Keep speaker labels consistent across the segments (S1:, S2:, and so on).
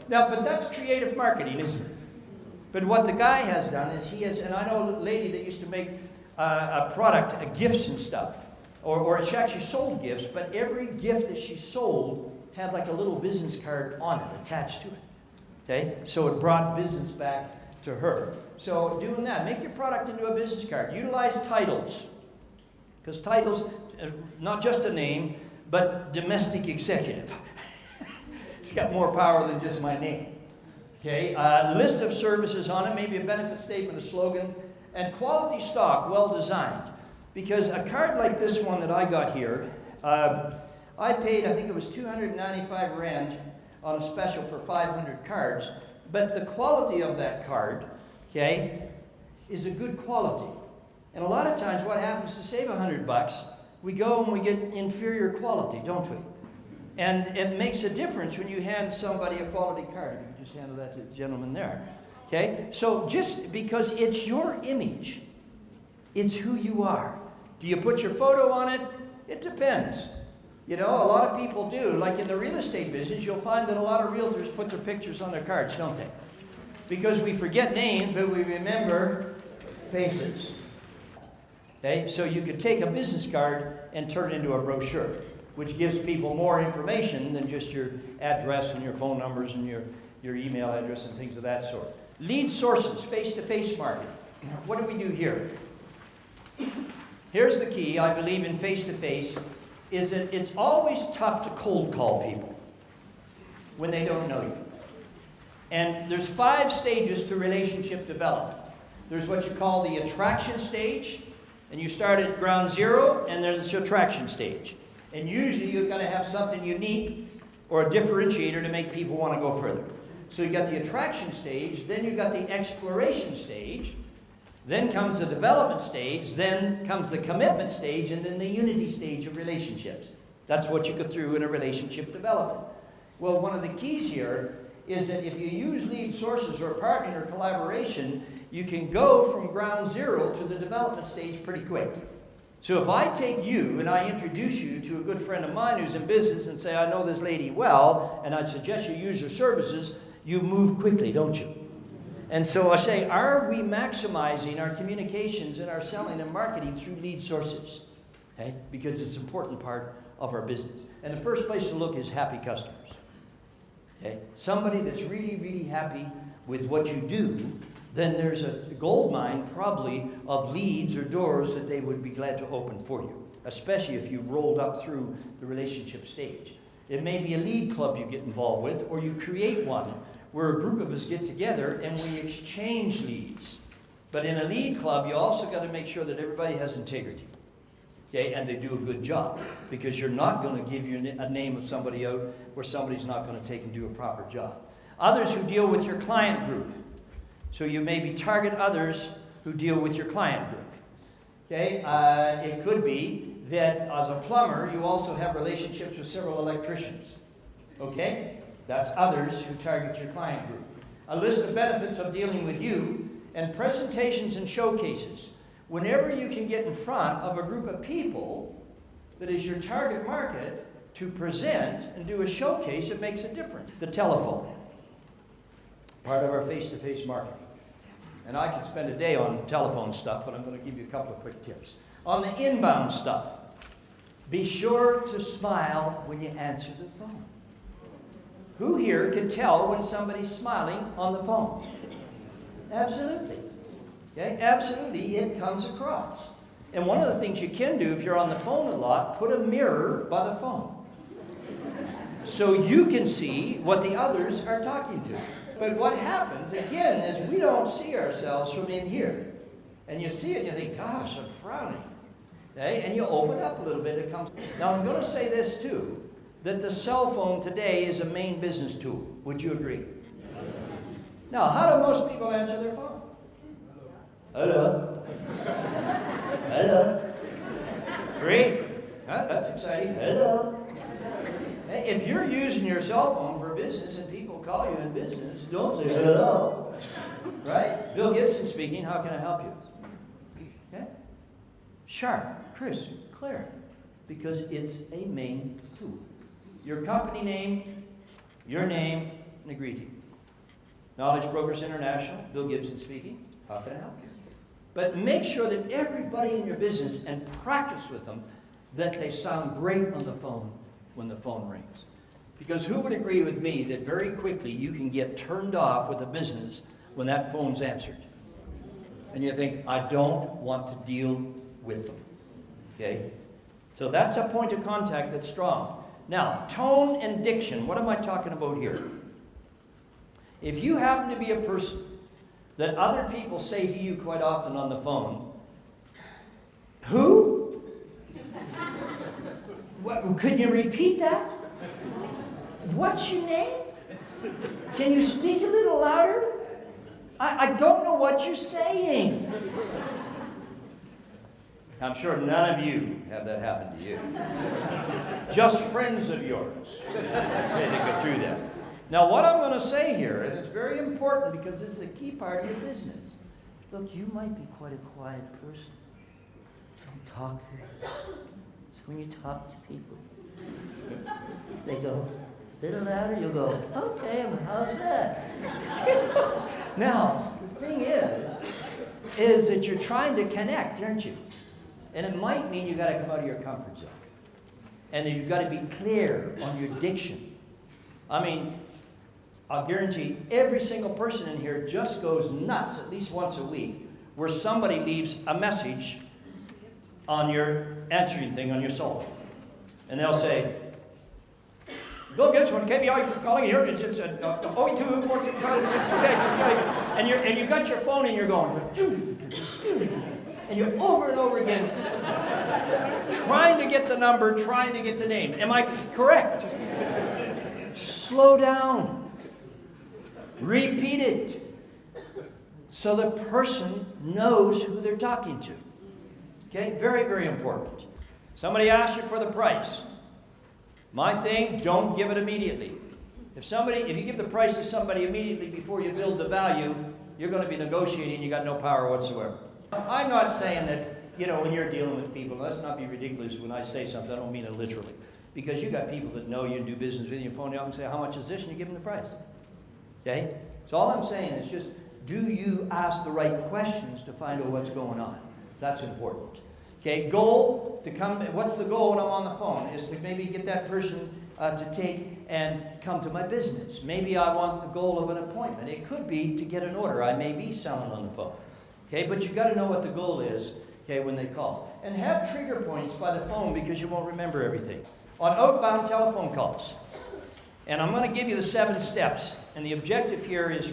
S1: Now, but that's creative marketing, isn't it? But what the guy has done is he has, and I know a lady that used to make a product, gifts and stuff, or she actually sold gifts, but every gift that she sold had like a little business card on it, attached to it. Okay? So it brought business back to her. So doing that, make your product into a business card. Utilize titles. Because titles, not just a name, but domestic executive. It's got more power than just my name. Okay? List of services on it, maybe a benefit statement, a slogan, and quality stock, well designed. Because a card like this one that I got here, I paid, I think it was 295 Rand on a special for 500 cards, but the quality of that card, okay, is a good quality. And a lot of times what happens to save $100, we go and we get inferior quality, don't we? And it makes a difference when you hand somebody a quality card. You can just hand that to the gentleman there. Okay? So just because it's your image, it's who you are. Do you put your photo on it? It depends. You know, a lot of people do. Like in the real estate business, you'll find that a lot of realtors put their pictures on their cards, don't they? Because we forget names, but we remember faces. Okay? So you could take a business card and turn it into a brochure, which gives people more information than just your address and your phone numbers and your email address and things of that sort. Lead sources, face-to-face marketing. What do we do here? Here's the key, I believe, in face-to-face, is that it's always tough to cold call people when they don't know you. And there's 5 stages to relationship development. There's what you call the attraction stage, and you start at ground zero, and there's the attraction stage. And usually you've got to have something unique or a differentiator to make people want to go further. So you've got the attraction stage, then you've got the exploration stage, then comes the development stage, then comes the commitment stage, and then the unity stage of relationships. That's what you go through in a relationship development. Well, one of the keys here is that if you use lead sources or partnering or collaboration, you can go from ground zero to the development stage pretty quick. So if I take you and I introduce you to a good friend of mine who's in business and say, I know this lady well, and I'd suggest you use her services, you move quickly, don't you? And so I say, are we maximizing our communications and our selling and marketing through lead sources? Okay? Because it's an important part of our business. And the first place to look is happy customers. Okay? Somebody that's really, really happy with what you do, then there's a gold mine probably of leads or doors that they would be glad to open for you, especially if you rolled up through the relationship stage. It may be a lead club you get involved with, or you create one where a group of us get together and we exchange leads. But in a lead club, you also got to make sure that everybody has integrity, okay, and they do a good job, because you're not going to give a name of somebody out where somebody's not going to take and do a proper job. Others who deal with your client group. So you maybe target others who deal with your client group. Okay, it could be that as a plumber, you also have relationships with several electricians. Okay, that's others who target your client group. A list of benefits of dealing with you, and presentations and showcases. Whenever you can get in front of a group of people that is your target market to present and do a showcase, it makes a difference. The telephone, part of our face-to-face marketing. And I could spend a day on telephone stuff, but I'm going to give you a couple of quick tips. On the inbound stuff, be sure to smile when you answer the phone. Who here can tell when somebody's smiling on the phone? Absolutely. Okay? Absolutely, it comes across. And one of the things you can do if you're on the phone a lot, put a mirror by the phone, so you can see what the others are talking to. But what happens, again, is we don't see ourselves from in here. And you see it and you think, gosh, I'm frowning. Okay? And you open up a little bit, it comes. Now, I'm going to say this too, that the cell phone today is a main business tool. Would you agree? Yes. Now, how do most people answer their phone? Hello. Hello. Great. Huh? That's exciting. Hello. Hey, if you're using your cell phone for business and people call you in business, don't say hello. Right? Bill Gibson speaking. How can I help you? Okay? Sharp, crisp, clear. Because it's a main tool. Your company name, your name, and a greeting. Knowledge Brokers International, Bill Gibson speaking. How can I help you? But make sure that everybody in your business, and practice with them, that they sound great on the phone when the phone rings. Because who would agree with me that very quickly you can get turned off with a business when that phone's answered? And you think, I don't want to deal with them. Okay? So that's a point of contact that's strong. Now, tone and diction. What am I talking about here? If you happen to be a person that other people say to you quite often on the phone, who? What, could you repeat that? What's your name? Can you speak a little louder? I don't know what you're saying. I'm sure none of you have that happen to you. Just friends of yours. Okay, to go through that. Now, what I'm going to say here, and it's very important because this is a key part of your business. Look, you might be quite a quiet person. Don't talk very much. So when you talk to people, they go a little louder, you'll go, okay, well, how's that? Now, the thing is that you're trying to connect, aren't you? And it might mean you've got to come out of your comfort zone. And that you've got to be clear on your diction. I mean, I'll guarantee every single person in here just goes nuts at least once a week where somebody leaves a message on your answering thing on your cell phone. And they'll say, Bill Gibson, KBI calling here. It's 02465. And you got your phone and you're going, and you're over and over again trying to get the number, trying to get the name. Am I correct? Slow down. Repeat it so the person knows who they're talking to. Okay? Very, very important. Somebody asks you for the price. My thing, don't give it immediately. If you give the price to somebody immediately before you build the value, you're going to be negotiating, you got no power whatsoever. I'm not saying that, when you're dealing with people, let's not be ridiculous when I say something, I don't mean it literally. Because you got people that know you and do business with you, and phone you up and say, how much is this? And you give them the price. Okay? So all I'm saying is just, do you ask the right questions to find out what's going on? That's important. Okay, goal to come, what's the goal when I'm on the phone? Is to maybe get that person to take and come to my business. Maybe I want the goal of an appointment. It could be to get an order. I may be selling on the phone. Okay, but you got to know what the goal is, okay, when they call. And have trigger points by the phone because you won't remember everything. On outbound telephone calls. And I'm going to give you the 7 steps. And the objective here is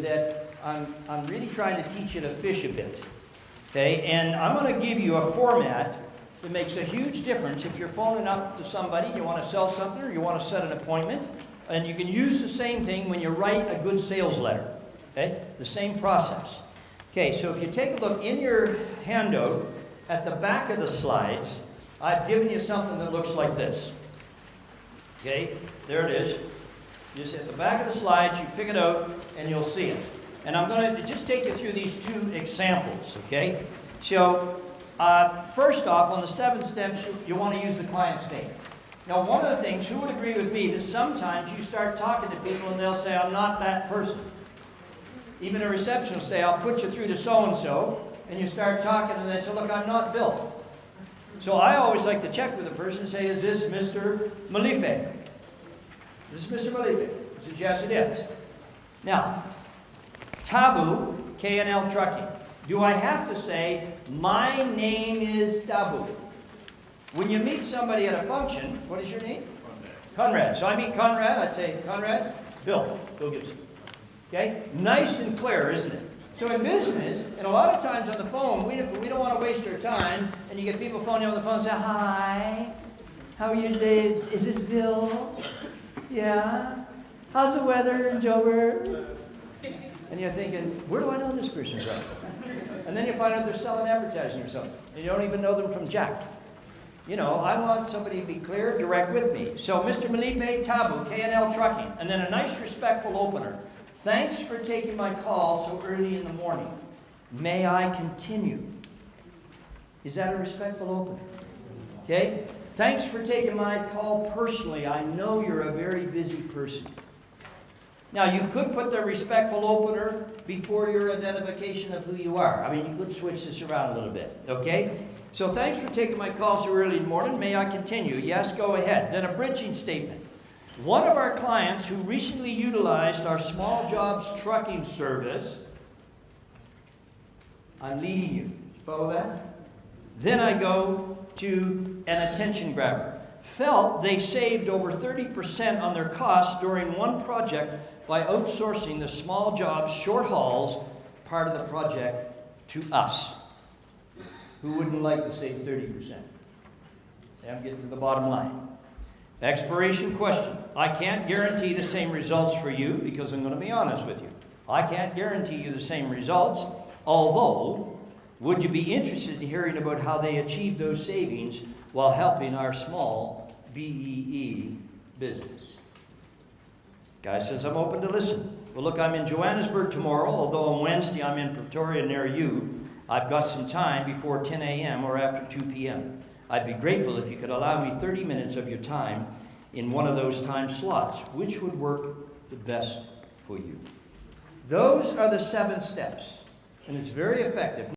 S1: that I'm really trying to teach you to fish a bit. Okay, and I'm going to give you a format that makes a huge difference if you're phoning up to somebody, you want to sell something, or you want to set an appointment. And you can use the same thing when you write a good sales letter. Okay, the same process. Okay, so if you take a look in your handout at the back of the slides, I've given you something that looks like this. Okay, there it is. Just at the back of the slides, you pick it out, and you'll see it. And I'm going to just take you through these 2 examples, okay? So, first off, on the 7 steps, you want to use the client's name. Now, one of the things, who would agree with me that sometimes you start talking to people and they'll say, I'm not that person. Even a receptionist will say, I'll put you through to so-and-so, and you start talking and they say, look, I'm not Bill. So I always like to check with the person and say, is this Mr. Malipe? Is this Mr. Malipe? I said, yes, it is. Now, Tabu, K&L Trucking. Do I have to say, my name is Tabu? When you meet somebody at a function, what is your name? Conrad. So I meet Conrad, I'd say, Conrad, Bill Gibson. Okay? Nice and clear, isn't it? So in business, and a lot of times on the phone, we don't want to waste our time, and you get people phoning you on the phone and say, hi, how are you today? Is this Bill? Yeah. How's the weather in Joburg? And you're thinking, where do I know this person from? And then you find out they're selling advertising or something. And you don't even know them from Jack. I want somebody to be clear, direct with me. So Mr. Malipe, Tabu, K&L Trucking. And then a nice, respectful opener. Thanks for taking my call so early in the morning. May I continue? Is that a respectful opener? Okay? Thanks for taking my call personally. I know you're a very busy person. Now, you could put the respectful opener before your identification of who you are. I mean, you could switch this around a little bit, okay? So thanks for taking my call so early in the morning. May I continue? Yes, go ahead. Then a bridging statement. One of our clients who recently utilized our small jobs trucking service, I'm leading you. Follow that? Then I go to an attention grabber. Felt they saved over 30% on their costs during one project by outsourcing the small jobs, short hauls, part of the project to us. Who wouldn't like to save 30%? I'm getting to the bottom line. Expiration question. I can't guarantee the same results for you because I'm going to be honest with you. I can't guarantee you the same results, although, would you be interested in hearing about how they achieved those savings while helping our small BEE business? Guy says, I'm open to listen. Well, look, I'm in Johannesburg tomorrow, although on Wednesday I'm in Pretoria near you. I've got some time before 10 a.m. or after 2 p.m. I'd be grateful if you could allow me 30 minutes of your time in one of those time slots. Which would work the best for you? Those are the 7 steps, and it's very effective.